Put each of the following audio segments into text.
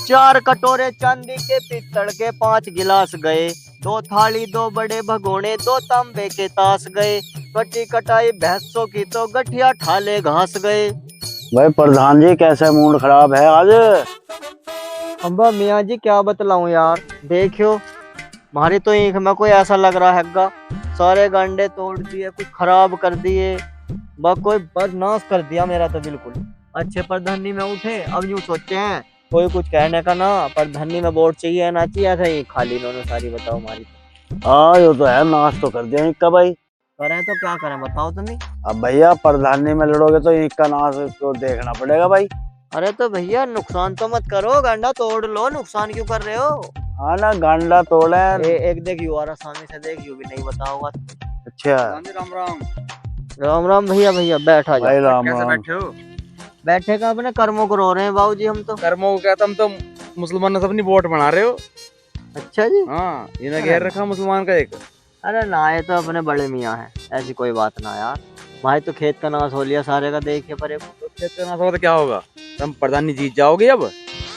4 कटोरे चांदी के, पित्तल के 5 गिलास गए, 2 थाली 2 बड़े भगोने, 2 तांबे के तास गए, कटी कटाई भैंसों की तो गठिया ठाले घास गए। भाई प्रधान जी कैसे मूड खराब है आज? अम्बा मियाँ जी क्या बतलाऊं यार, देखियो हमारी तो ईख में कोई ऐसा लग रहा है, सारे गंडे तोड़ दिए, कुछ खराब कर दिए, कोई बदनाश कर दिया मेरा तो बिल्कुल। अच्छे प्रधानी में उठे, अब यूं सोचे हैं कोई कुछ कहने का ना, प्रधानी में वोट चाहिए ना चाहिए, ऐसा ही खाली इन्होंने सारी बताओ हमारी। हाँ ये तो है, नाश तो कर दिया इनका भाई। करें तो क्या करें बताओ तुम्हें। अब भैया प्रधानी में लड़ोगे तो इनका नाश तो देखना पड़ेगा भाई। अरे तो भैया नुकसान तो मत करो, गंडा तोड़ लो, नुकसान क्यों कर रहे हो। हाँ ना, गांडा तोड़े। एक देख यू आ रहा सामने से, देख यू भी नहीं बताओगा। अच्छा राम राम। राम राम भैया, भैया बैठा भाई जाओ। राम कैसे राम। बैठे हो? बैठे का अपने कर्मों को रो रहे हैं बाबूजी हम तो। कर्मों को क्या, तुम तो मुसलमान अपनी वोट बना रहे हो। अच्छा जी। हाँ, इन्हें घेर रखा मुसलमान का एक। अरे ना, ये तो अपने बड़े मियाँ हैं, ऐसी कोई बात ना यार। भाई तो खेत का नाश हो लिया सारे का, देखिए पर तो खेत का नाश होगा तो क्या होगा? तुम प्रधानी जीत जाओगे अब।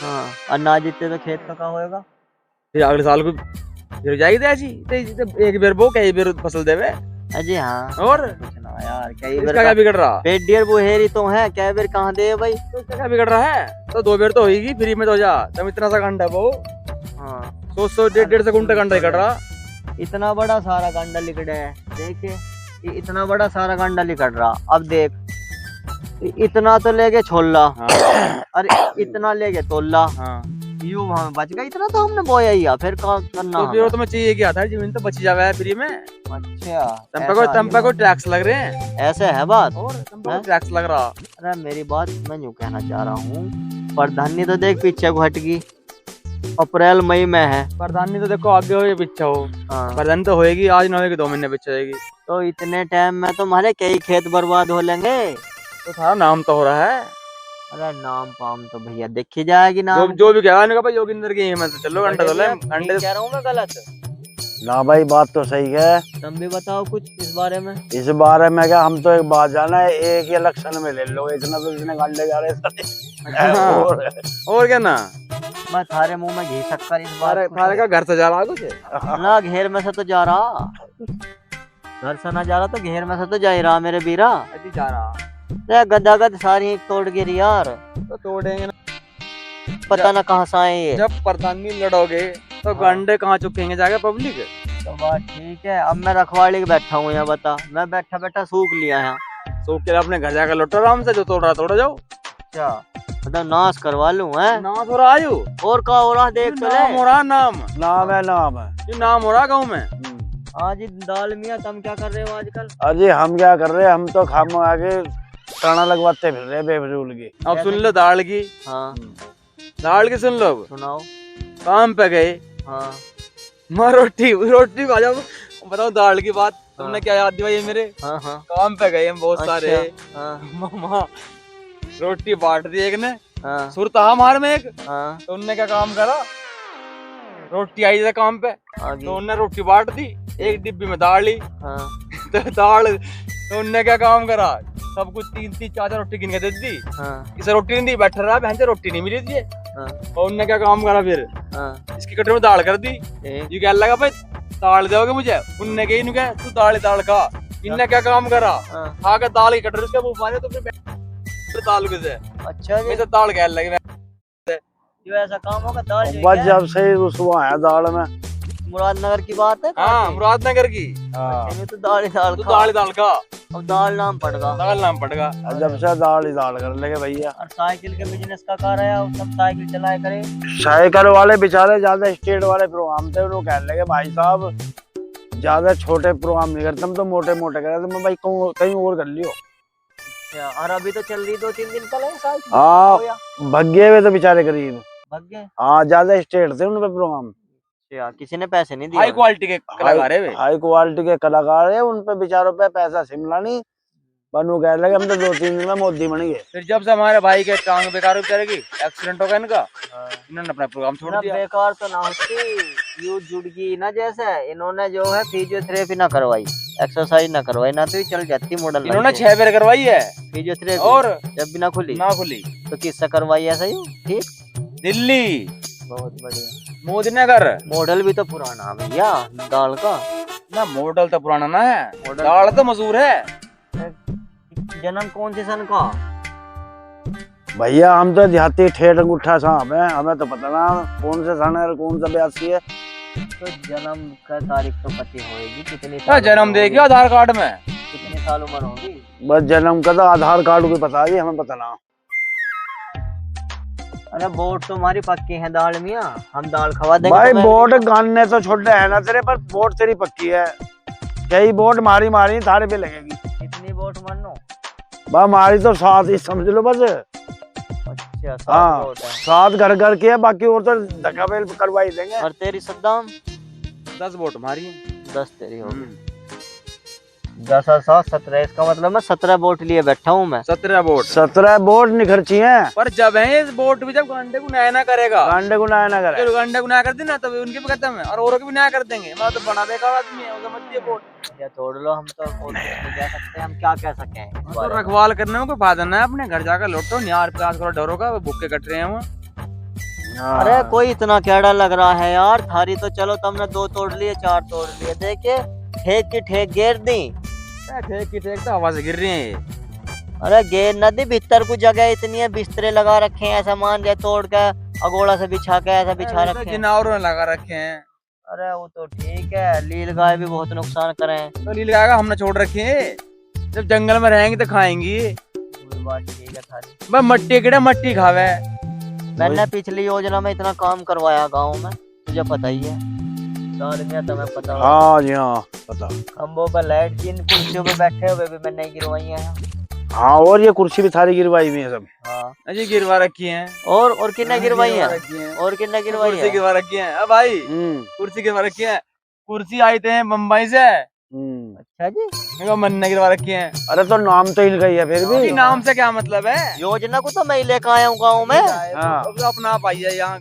हाँ, और ना जीते तो खेत का क्या होएगा। फिर अगले साल को फिर जाएगी ऐसी एक बेर बो कई बेर फसल देवे। अजी हाँ, और कुछ ना यार, कई इसका क्या बिगड़ रहा? पेट डियर बुहेरी तो है, क्या बेर कहाँ दे भाई। तो इसका क्या बिगड़ रहा है? तो 2 बेर तो होगी फ्री में, तो जा तुम इतना सा घंटा वो हाँ, 100 150 से घंटा घंटा निकल रहा। इतना बड़ा सारा गंडा लिकड़ है, देखिए ये इतना बड़ा सारा गंडा लिकड़ रहा। अब देख इतना तो लेके छोला, हाँ। अरे इतना लेके तोला, हाँ। यूं हमें बच गया, इतना तो हमने बोया ही, फिर क्या करना तो फिर तुम्हें चाहिए क्या था? जमीन तो बची जावे फ्री में। अच्छा, तम पे कोई टैक्स लग रहे हैं। ऐसे है बात। और तम पे हैं? कोई टैक्स लग रहा। अरे मेरी बात मैं यूं कहना चाह रहा हूँ, प्रधानी तो देख पीछे को हट गई, अप्रैल मई में है। प्रधानी तो देखो आगे हो या पीछे हो, हाँ, प्रधानी तो होएगी, आज ना होएगी 2 महीने पीछे होएगी। तो इतने टाइम में तो हमारे कई खेत बर्बाद हो लेंगे। तो सारा नाम तो हो रहा है। अरे नाम पाम तो भैया देखी जाएगी जो नाम। जो भी कहा ना भाई योगिंदर की हिम्मत से चलो, घंटा तो ले घंटे। कह रहा हूँ मैं गलत? ना भाई बात तो सही है। तुम भी बताओ कुछ इस बारे में। इस बारे में क्या, हम तो एक बात जाना है, एक ही इलेक्शन में ले लो, इतना तो इतने गांडे जा रहे हैं। हाँ। और क्या ना, मैं थारे मुंह में घी शक्कर इस बार थारे का घर से जा रहा कुछ। ना, घेर में से तो जा रहा, घर से ना जा रहा तो घेर में से तो जा ही रहा मेरे बीरा। ऐसी जा रहा। ये गदागद सारी एक तोड़ गिरी यार, तो तोड़ेंगे ना। पता ना कहाँ से आए ये। जब प्रधानी लड़ोगे तो घंटे कहाँ चुकेंगे जाके पब्लिक। तो बात ठीक है, अब मैं रखवाली के बैठा हूँ यहाँ, बता मैं बैठा बैठा सूख लिया यहाँ। सूख के अपने घर जाकर लौटो आराम से, जो तोड़ रहा तोड़ जाओ। अच्छा, मतलब नाश करवा लूं है। नाम हो रहा आयु, और क्या हो रहा देख तो नाम ले। हो रहा नाम। नाम है, नाम है। ये नाम हो रहा गाँव में। आज दाल मियाँ तुम क्या कर रहे हो आजकल? अजी हम क्या कर रहे हैं, हम तो खाम आगे टाना लगवाते फिर रहे बेफजूल की। अब सुन लो दाल की। हाँ दाल की सुन लो। सुनाओ। काम पे गए, हाँ मैं रोटी रोटी खा जाओ। बताओ दाल की बात तुमने क्या याद दिवाई मेरे। हाँ हाँ। काम पे गए हम बहुत सारे। अच्छा, हाँ मामा रोटी बांट दी एक ने, हाँ सुरता हमारे में एक। हाँ। तो उनने क्या काम करा, रोटी आई थी काम पे, आगे। तो उनने रोटी बांट दी, एक डिब्बी में दाल ली। हाँ तो दाल, तो उनने क्या काम करा, सब कुछ 3-3 4-4 रोटी गिन के दे दी। हाँ इसे रोटी नहीं दी, बैठा रहा बहन से, रोटी नहीं मिली थी। हाँ और उनने क्या काम करा फिर, हाँ। इसकी कटोरी में दाल कर दी। एक ये क्या लगा भाई दाल दोगे मुझे, उनने कही इन्हें क्या तू दाल दाल खा। इनने क्या काम करा, हाँ। खा के दाल की कटोरी उसके मुंह मारे, तो फिर दाल के से अच्छा जी, वैसे दाल कह लगे। जो ऐसा काम होगा दाल जो बस है, जब से रुसवा है दाल में। मुरादनगर की बात है। हाँ मुरादनगर की। हाँ, अच्छा, तो दाल ही दाल तू खा। दाल दाल खा, अब दाल नाम पड़गा। दाल नाम पड़ेगा। जब से दाल ही दाल कर लगे भैया। और साइकिल के बिजनेस का कार है, वो सब साइकिल चलाए करे। साइकिल वाले बेचारे ज्यादा स्टेट वाले प्रोग्राम थे, उन्होंने कहने लगे भाई साहब ज्यादा छोटे प्रोग्राम नहीं करते, हम तो मोटे मोटे कर रहे थे। मैं भाई कहीं और कर लियो। अच्छा, और अभी तो चल रही 2-3 दिन पहले साइकिल। हाँ भगे हुए तो बेचारे गरीब। भाग गए। हाँ ज्यादा स्टेट थे उन पे प्रोग्राम। अच्छा, किसी ने पैसे नहीं दिए। हाई क्वालिटी के कलाकार है वे। हाई क्वालिटी के कलाकार है, उन पे बेचारों पे पैसा शिमला नहीं बनू। कह लगे हम तो 2-3 दिन में मोदी बन गए। फिर जब से हमारे भाई के टांग बेकार बेचारे की एक्सीडेंट हो गया इनका, इन्होंने अपना प्रोग्राम छोड़ ना दिया। बेकार तो ना होती, यू जुड़ गई ना, जैसे इन्होंने जो है फिजियोथेरेपी ना करवाई, एक्सरसाइज ना करवाई ना, तो ये चल जाती मॉडल। इन्होंने 6 बेर करवाई है फिजियोथेरेपी, और जब भी ना खुली ना खुली। तो किससे करवाई ऐसा ही ठीक। दिल्ली, बहुत बढ़िया। मोदी नगर। मॉडल भी तो पुराना है भैया दाल का। ना मॉडल तो पुराना ना है, दाल तो मशहूर है। जन्म कौन से सन का? भैया हम तो देहाती ठेठ अंगूठा सांप है, हमें तो पता ना कौन से सन है कौन सा बयासी है। तो जन्म का तारीख तो पता होगी कितनी हाँ, जन्म देखिए आधार कार्ड में। कितने साल उम्र होगी? बस जन्म का तो आधार कार्ड को पता है, हमें पता ना। अरे वोट तुम्हारी पक्की है दाल मियाँ, हम दाल खवा देंगे भाई तुम्हें। वोट गाने तो छोटे है ना तेरे, पर वोट तेरी पक्की है। कई वोट मारी मारी थारे पे लगेगी। कितनी वोट मानो? बा मारी तो 7 ही समझ लो बस। अच्छा 7 हाँ वोट है। 7 घर घर के है, बाकी और तो धक्का बेल करवाई देंगे। और तेरी सद्दाम? 10 वोट हमारी। 10 तेरी होगी। 10 और 7 17, इसका मतलब मैं 17 वोट लिए बैठा हूँ मैं। 17 वोट। 17 वोट निखर्ची है। पर जब है इस वोट भी, जब गांडे को न्याय ना करेगा, गांडे को ना करे। जो गांडे को न्याय कर देना तब उनके भी खत्म है और औरों के भी न्याय कर देंगे। मैं तो बना बेकार आदमी है, उसे मत दिए वोट। या तोड़ लो, हम तो और कुछ नहीं कह सकते, हम क्या कह सके हैं इस तो बारे में। रखवाल करने में कोई फायदा ना है, अपने घर जाकर लौटो, न्यार प्याज करो डरो का, वो भूखे कट रहे हैं वो। अरे कोई इतना केड़ा लग रहा है यार, थारी तो चलो तुमने 2 तोड़ लिए 4 तोड़ लिए, देखे ठेक की ठेक घेर दी। ठेक की ठेक तो हवा से गिर रही है। अरे घेर नदी भीतर को जगह इतनी है, बिस्तरे लगा रखे हैं, ऐसा मान जाए तोड़ के अगोड़ा से बिछा के ऐसा बिछा रखे हैं। जिनावरों ने लगा रखे हैं। अरे वो तो ठीक है, लील गाय भी बहुत नुकसान करें। तो लील गाय का हमने छोड़ रखी है, जब जंगल में रहेंगे तो खाएंगी। कोई बात ठीक है थारी। बस मट्टी किड़ा मट्टी खावे। मैंने पिछली योजना में इतना काम करवाया गाँव में, तुझे पता ही है। दाल मियाँ तुम्हें पता होगा। हाँ जी हाँ पता। खंभों पर लाइट, जिन कुर्सियों पे बैठे हुए भी मैंने गिरवाई है। हाँ और ये कुर्सी भी थारी गिरवाई हुई है सब। हाँ अजी गिरवा रखी है। और किन्ने गिरवाई है? है और किन्ने गिरवाई कुर्सी है? गिरवा रखी है। अब भाई कुर्सी गिरवा रखी है। कुर्सी आई थे बम्बई से। अच्छा जी। मेरे को मन ने गिरवा रखी है। अरे तो नाम तो इनका ही है फिर भी। नाम से क्या मतलब है? योजना को तो मैं ही लेकर आया हूँ गाँव में। हाँ। तो अपना पाइए यहाँ।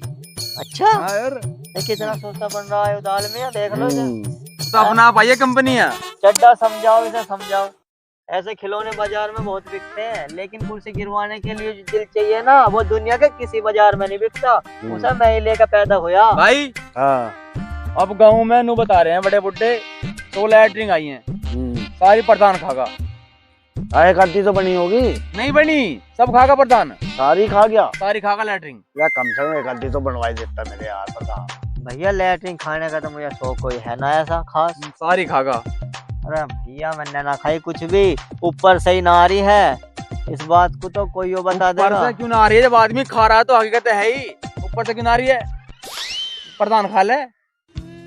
अच्छा यार ये कितना सस्ता बन रहा है दाल में, देख लो इसे। तो अपना पाइए कंपनियाँ। चड्डा समझाओ इसे, समझाओ। ऐसे खिलौने बाजार में बहुत बिकते हैं, लेकिन कुर्सी गिरवाने के लिए जो दिल चाहिए ना, वो दुनिया के किसी बाजार में नहीं बिकता। उसे मैं ही लेकर पैदा हुआ भाई। हाँ। अब गाँव में नू बता रहे हैं बड़े बुड्ढे, 16 लैटरिन आई हैं, सारी प्रधान खागा। आए करती तो बनी होगी। नहीं बनी, सब खागा प्रधान। सारी खा गया। सारी खागा लैटरिन। या कम से कम एक आधी तो बनवाई देता मेरे यार प्रधान। भैया। लैट्रिन खाने का तो मुझे शौक कोई है ना ऐसा खास। सारी खागा। अरे भैया मैंने ना खाई कुछ भी, ऊपर से ही ना आ रही है, इस बात को तो कोई वो बता ऊपर देगा। से क्यों ना आ रही है? जब आदमी खा रहा है तो हकीकत है ही। ऊपर से क्यों ना आ रही है? प्रधान खा ले।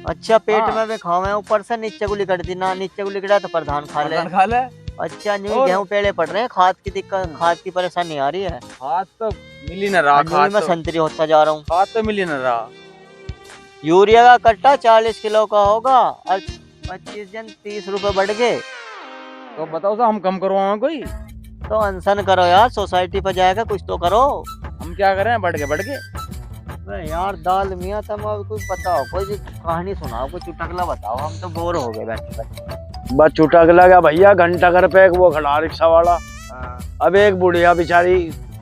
अच्छा पेट हाँ। में भी खावे, ऊपर से नीचे को लिकड़ दी ना, नीचे को लिकड़ा तो प्रधान खा ले। प्रधान खा ले। अच्छा नहीं, और- गेहूं पेड़े पड़ रहे हैं, खाद की दिक्कत, खाद की परेशानी आ रही है। खाद तो मिल ही ना रहा। अंजलि में संतरी होता जा रहा हूँ। खाद तो मिल ही ना रहा। यूरिया का कट्टा 40 किलो का होगा और 25 दिन 30 रुपए बढ़ गए। तो बताओ तो हम कम करवाओ कोई। तो अनशन करो यार, सोसाइटी पर जाएगा कुछ तो करो। हम क्या करें? बढ़ के। अरे यार दाल मियाँ तुम अब कुछ बताओ, कोई कहानी सुनाओ, कुछ चुटकला बताओ, हम तो बोर हो गए बैठे बैठे। बस चुटक लगा भैया, घंटा घर पे एक वो खड़ा रिक्शा वाला। अब एक बुढ़िया बेचारी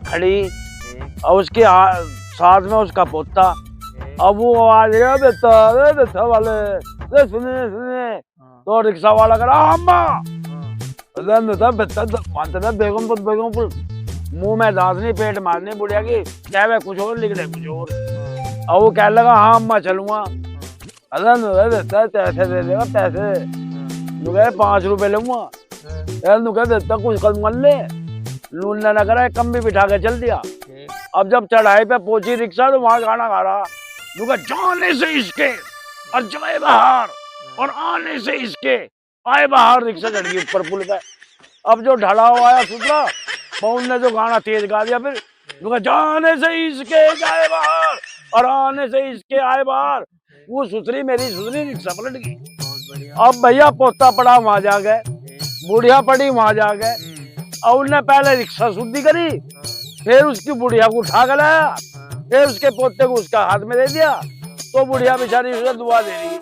खड़ी और उसके साथ में उसका पोता। अब वो आवाज बेटा वाले सुने तो रिक्शा वाला करा अम्मा बेगमपुर मुंह में दांतनी पेट मारनी बुढ़िया की, क्या कुछ और लिख दे कुछ और वो कह लगा हाँ अम्मा चलूंगा। पैसे दे देगा पैसे 5 रुपए लूंगा देता कुछ कल मल ले लून ना करा, कम भी बिठा के चल दिया। अब जब चढ़ाई पे पहुंची रिक्शा तो वहां गाना गा रहा, जाने से इसके और जाए बाहर और आने से इसके आए बाहर। रिक्शा चढ़ गई ऊपर पुल पे। अब जो ढलाव आया सुधरा, पवन ने जो गाना तेज गा दिया, फिर जाने से इसके जाए बाहर और आने से इसके आए बाहर। वो सुथरी मेरी सुथरी रिक्शा पलट गई। अब भैया पोता पड़ा वहां जा गए, बुढ़िया पड़ी वहां जा गए, और उनने पहले रिक्शा शुद्धि करी, फिर उसकी बुढ़िया को उठा कर लाया, फिर उसके पोते को उसका हाथ में दे दिया। तो बुढ़िया बेचारी उसे दुआ दे रही,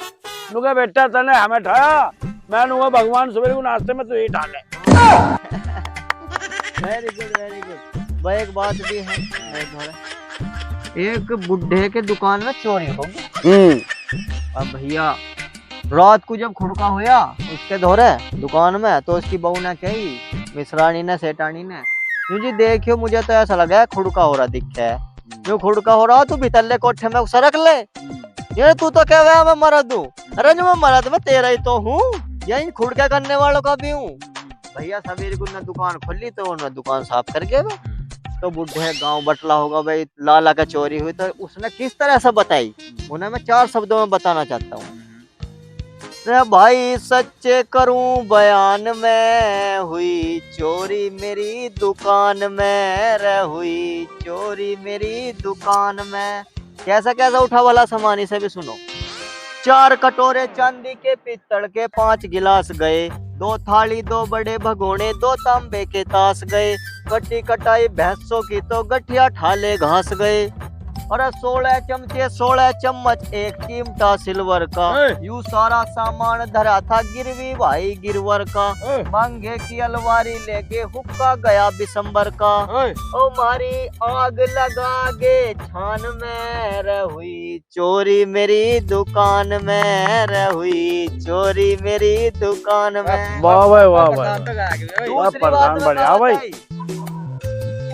नुका बेटा तने हमें ठाया, मैं नुका भगवान सुबह को नाश्ते में तो यही Thale. Very good very good. भाई एक बात भी है, एक बुढ़े के दुकान में चोरी हो गई। अब भैया रात को जब खुड़का होया उसके धोरे दुकान में, तो उसकी बहू ने कही, मिश्रानी ने, सेठानी ने, जी देखियो मुझे तो ऐसा लगा है खुड़का हो रहा दिखता है। जो खुड़का हो रहा तू भीतरले कोठे में सरक ले। ये तू तो कह रहा मैं मरद हूँ। अरे जो मैं मरद मैं तेरा ही तो हूँ, यही खुड़का करने वालों का भी हूँ। भैया सवेरे को उन्होंने दुकान खोली तो उन्होंने दुकान साफ करके तो बुढ़े गांव बटला होगा भाई लाला का चोरी हुई, तो उसने किस तरह से बताई उन्हें मैं 4 शब्दों में बताना चाहता हूँ। रे भाई सच्चे करूं बयान में, हुई चोरी मेरी दुकान में, रे हुई चोरी मेरी दुकान में। कैसा कैसा उठा वाला सामान, इसे भी सुनो। 4 कटोरे चांदी के, पित्तल के 5 गिलास गए, 2 थाली 2 बड़े भगोने, 2 तांबे के तास गए, कटी कटाई भैंसों की तो गठिया ठाले घास गए। और 16 चमचे 16 चम्मच, एक चिमटा सिल्वर का, यूं सारा सामान धरा था गिरवी भाई गिरवर का। मांगे की अलवारी लेके हुक्का गया बिसंबर का, ओ मारी आग लगा गे छान में, रे हुई चोरी मेरी दुकान में, रे हुई चोरी मेरी दुकान में। वाह भाई वाह भाई, दूसरी बात प्रधान बढ़िया भाई।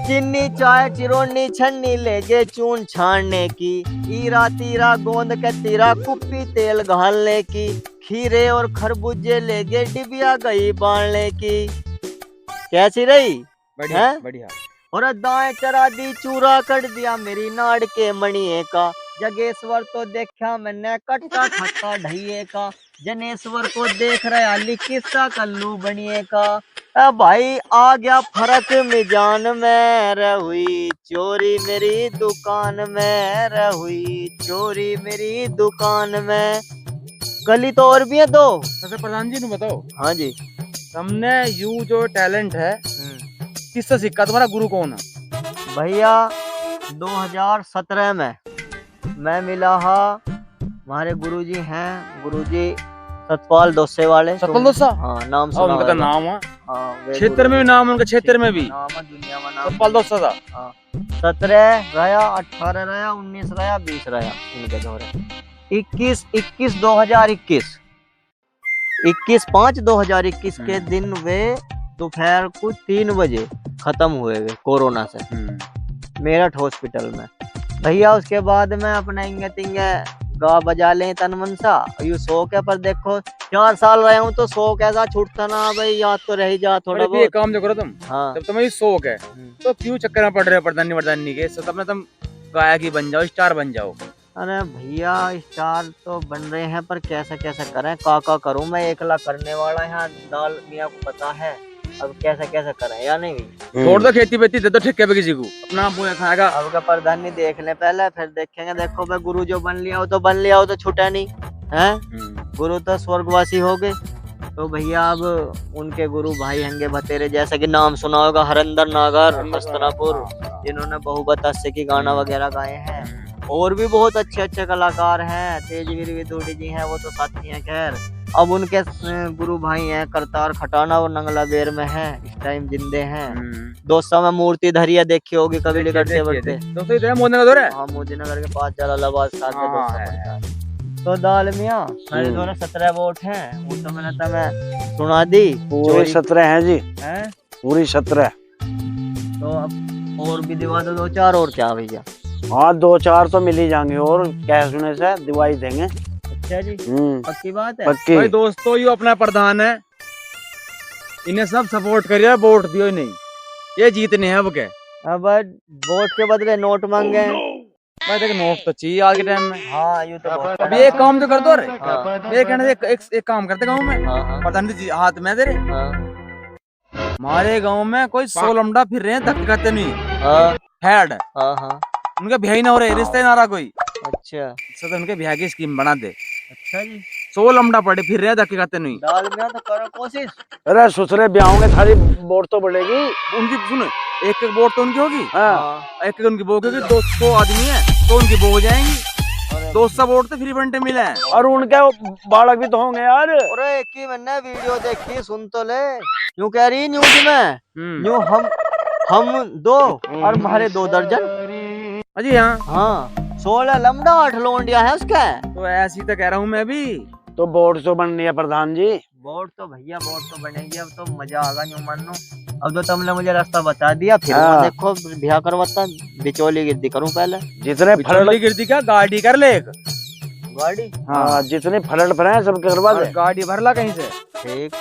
चीनी चाय चिरोनी छन्नी लेके चून छानने की, ईरा तीरा गोंद के तीरा कुप्पी तेल घालने की, खीरे और खरबूजे लेके डिबिया गई बालने की। कैसी रही? बढ़िया बढ़िया। और दाएं चरा दी चूरा कर दिया मेरी नाड़ के मणिये का, जगेश्वर तो देखा मैंने कट्टा खट्टा ढैये का, जनेश्वर को देख रहा ली किस्सा कल्लू बनिए का। भाई आ गया फर्क मिजान में, रे हुई चोरी मेरी दुकान में, रे हुई चोरी मेरी दुकान में। गली तो और भी है 2। अच्छा प्रधान जी ने बताओ। हाँ जी। हमने यू जो टैलेंट है किससे सीखा, तुम्हारा गुरु कौन है? भैया 2017 में मैं मिला हा, हमारे गुरुजी हैं, गुरुजी सतपाल दोसे वाले। सतपाल दोसा? हाँ नाम सुना उनका नाम है, हाँ क्षेत्र में भी नाम, उनका क्षेत्र में भी नाम है, दुनिया में नाम। सतपाल दोसा था। 17 रहा, 18 रहा, 19 रहा, 20 रहा इनके दौरे। 2021 5/2021 के दिन वे दोपहर को 3 बजे खत्म हुए वे कोरोना से मेरठ हॉस्पिटल में। भैया उसके बाद में अपना इंगे तिंगे गा बजा ले तन मन सा, यू शौक है। पर देखो 4 साल रहे हूँ तो शौक ऐसा छूटता ना भाई, याद तो रह जा थोड़ा बहुत। ये काम जो करो तुम, हाँ जब तुम्हें शौक है तो क्यों चक्कर में पड़ रहे हो प्रधानी वर्धानी के, सब अपने तुम गायक ही बन जाओ, स्टार बन जाओ। अरे भैया स्टार तो बन रहे हैं, पर कैसे कैसे करें, का करूं मैं, एकला करने वाला यहाँ दाल मियाँ को पता है, अब कैसे कैसे करें या नहीं। छोड़ दो खेती बेती, दे दो ठेके पे किसी को, अपना बोया खाएगा। अब का प्रधानी देख ले पहले, फिर देखेंगे। देखो भाई गुरु जो बन लिया हो तो बन लिया हो, तो छूटा नहीं है। गुरु तो स्वर्गवासी हो गए। तो भैया अब उनके गुरु भाई हंगे भतेरे, जैसे कि नाम सुना होगा हरिंदर नागर हस्तनापुर, जिन्होंने बहुबत अस्से की गाना वगैरह गाए हैं। और भी बहुत अच्छे अच्छे कलाकार हैं, तेजवीर विदुड़ी जी हैं, वो तो साथी हैं। खैर अब उनके गुरु भाई हैं करतार खटाना, वो नंगला बेर में है, इस टाइम जिंदे हैं। दोस्तों में मूर्ति धरिया देखी होगी कभी निकलते बढ़ते। दोस्तों इधर मोदी नगर है। हाँ मोदी नगर के पास जलालाबाद साथ में दोस्तों। तो दाल मियाँ मेरे दोनों 17 वोट हैं, वो तो मैंने तुम्हें सुना दी। पूरी 17 है जी, हैं पूरी 17। तो अब और भी दिवा दो 2-4 और क्या भैया। हाँ 2-4 तो मिल ही जाएंगे, और क्या सुने से दिवाई देंगे। अच्छा जी पक्की बात है। पक्की भाई दोस्तों ये अपना प्रधान है, इन्हें सब सपोर्ट करिए, वोट दियो ही नहीं, ये जीतने हैं अब क्या। अब वोट के बदले नोट मांगे। भाई देख नोट तो चाहिए आज के टाइम में। हाँ यूँ तो अब ये काम तो कर दो रे। हाँ। ये कहने से एक काम करते गाँव में, हाँ। प्रधान जी हाथ में तेरे, हमारे गाँव में कोई 100 लमड़ा फिर रहे हैं, धक्के करते नहीं हेड। उनके ब्याह ही ना हो रहे, रिश्ते ना रहा कोई। अच्छा तो उनके ब्याह की स्कीम बना दे। अच्छा जी 100 लमड़ा पड़े फिर रहे, धक्के करते नहीं। दाल में तो करो कोशिश। अरे ससुरे ब्याहों में थारी वोट तो बढ़ेगी। उनकी सुन, एक वोट तो उनकी होगी, हाँ। एक उनकी वोट होगी, 200 आदमी है तो उनकी वो हो जाएंगी। 200 वोट तो फ्री बंटे मिले हैं, और उनके बालक भी तो होंगे यार। अरे एक ही मैंने वीडियो देखी, सुन तो ले, यूं कह रही न्यूज में, यूं हम 2 और हमारे 2 दर्जन। अजी हाँ, हाँ 16 लमड़ा 8 लोंडिया है उसका। तो ऐसी तो कह रहा हूँ मैं भी। तो बोर्ड तो बननी है प्रधान जी। बोर्ड तो भैया बोर्ड तो बनेगी, अब तो मजा आगा न्यू मानो। अब तो तुमने मुझे रास्ता बता दिया, फिर हाँ। मैं देखो ब्याह करवाता, बिचौली गिरदी करूं पहले। जितने बिचौली फलड़ गिरती क्या, गाड़ी कर ले एक। गाड़ी हाँ जितने फलड़ पर हैं सब करवा और दे। गाड़ी भरला कहीं से। ठीक।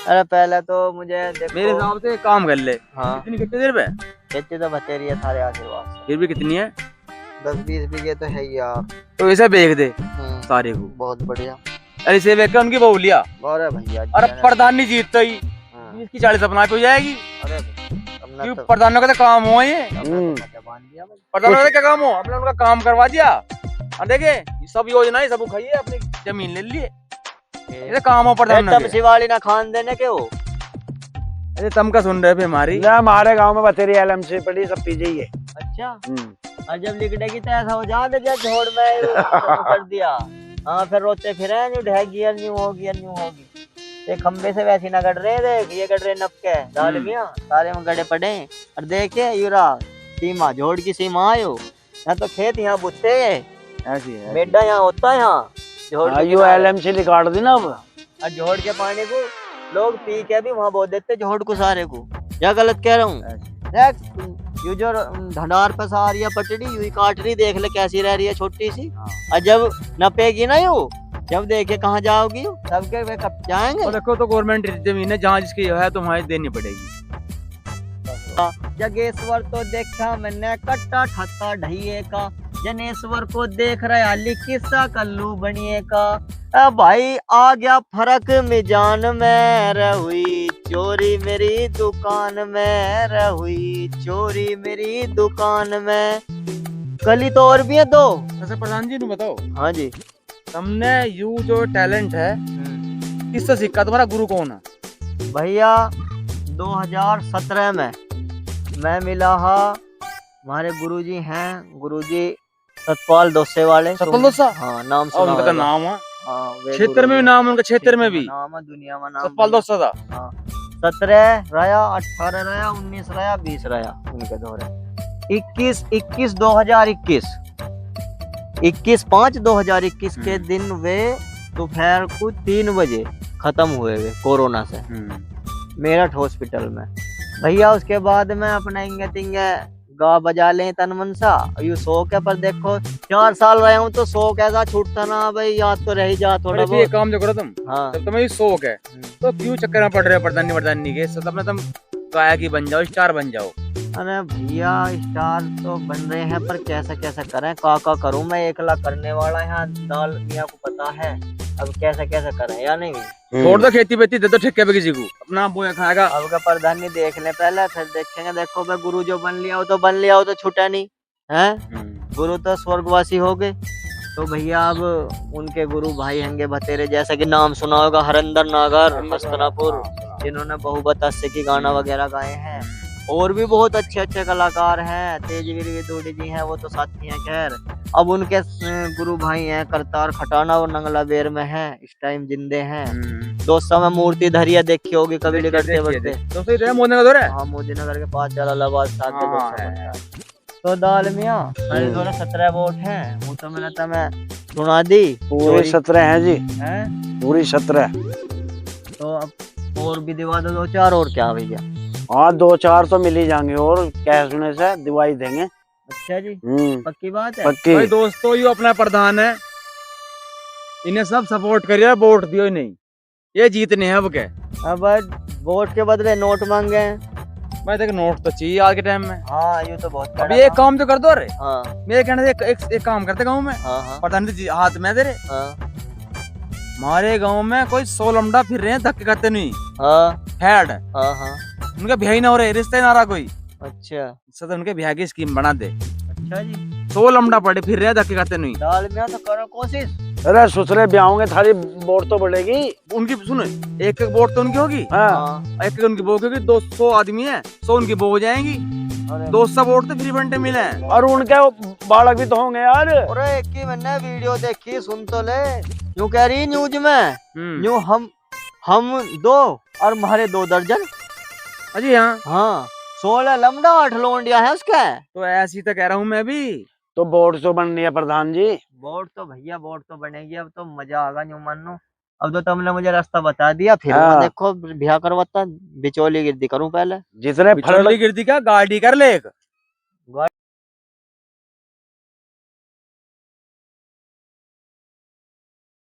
अरे पहले तो मुझे देखो। मेरे हिसाब से एक काम कर ले। हाँ कितनी, कितनी देर पे? खेती तो बतेरी है थारे आशीर्वाद से। फिर भी कितनी है? 10-20 बीघे तो है ही यार। तो इसे बेच दे सारे को। बहुत बढ़िया। अरे इसे बेच कर उनकी बहू लिया। अरे भैया अरे प्रधान नहीं जीतता ही, हाँ। इसकी 40 अपना पे हो जाएगी। अरे तुमने क्यों, तो प्रधानों का तो काम हुआ ये। जबान दिया मुझे। प्रधानों का क्या काम हो, अपने उनका काम करवा दिया। और देखे ये सब योजना ही सब खाइए, अपनी जमीन ले लिए। ये काम हो प्रधान तम शिवाली ना खान देने के हो। अरे तम का सुन रहे थे हमारी। ना हमारे गांव में बतेरी LMC पड़ी सब पी जाइए। अच्छा और जब लिखने तो ऐसा हो जा दे जब झोड़ में कर दिया। हाँ फिर रोते फिरे न्यू ढहगी और न्यू होगी और न्यू होगी। ये खंबे से वैसी ना गड़ रहे, देख ये गड़ रहे नपके डाल मियां सारे में गड़े पड़े। और देखे यूरा सीमा झोड़ की सीमा आयो यहाँ तो खेत यहाँ बुझते ऐसी है। बेडा यहाँ होता है यहाँ झोड़ के यो किनारे। LMC निकाल दी ना अब। और झोड़ के पानी को लोग पी के भी वहाँ बो देते झोड़ को सारे को। क्या गलत कह रहा हूँ? देख यू जो ढंडार पे सा रही है पटड़ी यू ही काट रही, देख ले कैसी रह रही है छोटी सी। और जब नपेगी ना यू, जब देखे कहाँ जाओगी सबके वे कब जाएंगे। और देखो तो गवर्नमेंट जमीन है, जहाँ जिसकी है तुम्हारी देनी पड़ेगी। जगेश्वर तो देखा मैंने कट्टा ठत्ता ढहिए का, जनेश्वर को देख रहा किस्सा कल्लू बनिए का। भाई आ गया फर्क मिजान में रहुई चोरी मेरी दुकान में रहुई चोरी मेरी दुकान में। गली तो और भी है दो। अच्छा प्रधान जी ने बताओ, हाँ जी तुमने यू जो टैलेंट है किससे सीखा, तुम्हारा गुरु कौन है? भैया 2017 में मैं मिला हा, हमारे गुरुजी हैं, गुरुजी सतपाल दोसे वाले। सतपाल दोसा? हाँ नाम और सुना उनका तो होगा। नाम है, हाँ, वे क्षेत्र गुरुजी में भी नाम है उनका, क्षेत्र में भी नाम है, दुनिया में नाम। सतपाल दोसा था। हाँ 17 रहा, 18 रहा, 19 रहा, 20 रहा उनके दौरे। 21/5/2021 के दिन वे दोपहर को 3 बजे खत्म हुए वे कोरोना से मेरठ हॉस्पिटल में। भैया उसके बाद में अपना इंगे तिंगे गा बजा ले तन मन सा यू शौक है। पर देखो 4 साल रहे हूँ तो शौक ऐसा छूटता ना भाई, याद तो रह ही जा थोड़ा ये बहुत। काम जो करो तुम, हाँ जब तुम्हें शौक है तो क्यों चक्कर में पड़ रहे हो प्रधानी के, सब तुम गायक ही बन जाओ, स्टार बन जाओ। अरे भैया स्टार तो बन रहे हैं पर कैसे कैसे करें, का करूं मैं, एकला करने वाला यहाँ दाल मियाँ को पता है। अब कैसे कैसे करें या नहीं। छोड़ दो खेती बेती, दे दो ठेके पे किसी को, अपना बोया खाएगा। अब का प्रधानी देख ले पहले फिर देखेंगे। देखो भाई गुरु जो बन लिया हो तो बन लिया हो, तो छूटा नहीं है। गुरु तो स्वर्गवासी हो गए। तो भैया अब उनके गुरु भाई होंगे भतेरे, जैसे कि नाम सुना होगा हरिंदर नागर हस्तनापुर, जिन्होंने बहुबत अस्सी की गाना वगैरह गाए हैं। और भी बहुत अच्छे अच्छे कलाकार हैं, तेजवीर विदुड़ी जी हैं, वो तो साथी हैं। खैर अब उनके गुरु भाई हैं करतार खटाना और नंगला बेर में हैं, इस टाइम जिंदे हैं। दोस्तों में मूर्ति धरिया देखी होगी कभी करते बढ़ते। तो मोदी का दौर है। हाँ मोदी नगर के पास जलालाबाद साथ के हाँ, दोस्तों। तो दाल मियाँ मेरे द्वारा 17 वोट हैं, वो तो मैंने तुम्हें सुना दी। पूरे 17 हैं जी, हैं पूरी 17। तो अब और भी दिवा दो 2-4 और क्या भैया। हाँ 2-4 तो मिल ही जाएंगे और क्या सुने से दिवाई देंगे। अच्छा जी पक्की बात है। पक्की। भाई दोस्तों ये अपना प्रधान है, इन्हें सब सपोर्ट करिए, वोट दियो ही नहीं, ये जीतने हैं अब क्या। अब वोट के बदले नोट मांगे। मैं देख नोट तो चाहिए आज के टाइम में। हाँ ये तो बहुत अभी एक काम तो कर दो रे। हाँ मेरे कहने से एक काम करते गाँव में। हाँ प्रधान जी हाथ में दे रे। हाँ हमारे गाँव में कोई 16 लमड़ा फिर रहे हैं, धक्के करते नहीं। हाँ हेड हाँ हाँ उनका ब्याह ही ना हो रहे, रिश्ते ना रहा कोई। अच्छा इससे तो उनके ब्याह की स्कीम बना दे। अच्छा जी 16 लमड़ा पड़े फिर रहे, धक्के करते नहीं। दाल मियाँ तो करो कोशिश। अरे ससुरे ब्याहोंगे थारी वोट तो बढ़ेगी। उनकी सुनो, एक वोट तो उनकी होगी, हाँ एक उनकी वो होगी। 200 आदमी है, 100 उनकी वो हो जाएंगी। अरे 200 वोट तो फ्री बंटे मिले हैं। और उनके बालक भी तो होंगे यार। अरे एक ही मैंने वीडियो देखी, सुन तो ले। यूं कह रही न्यूज में, यूं हम 2 और हमारे 2 दर्जन। अजी हाँ हाँ 16 लमड़ा 8 लोंडिया है उसका। तो ऐसी तो कह रहा हूँ मैं भी। तो बोर्ड तो बननी है प्रधान जी। बोर्ड तो भैया बोर्ड तो बनेगी, अब तो मजा आएगा न्यू मानो। अब तो तुमने मुझे रास्ता बता दिया, फिर हाँ। मैं देखो ब्याह करवाता बिचौली गिरदी करूं पहले। जितने बिचौली गिरदी क्या गाड़ी कर ले एक।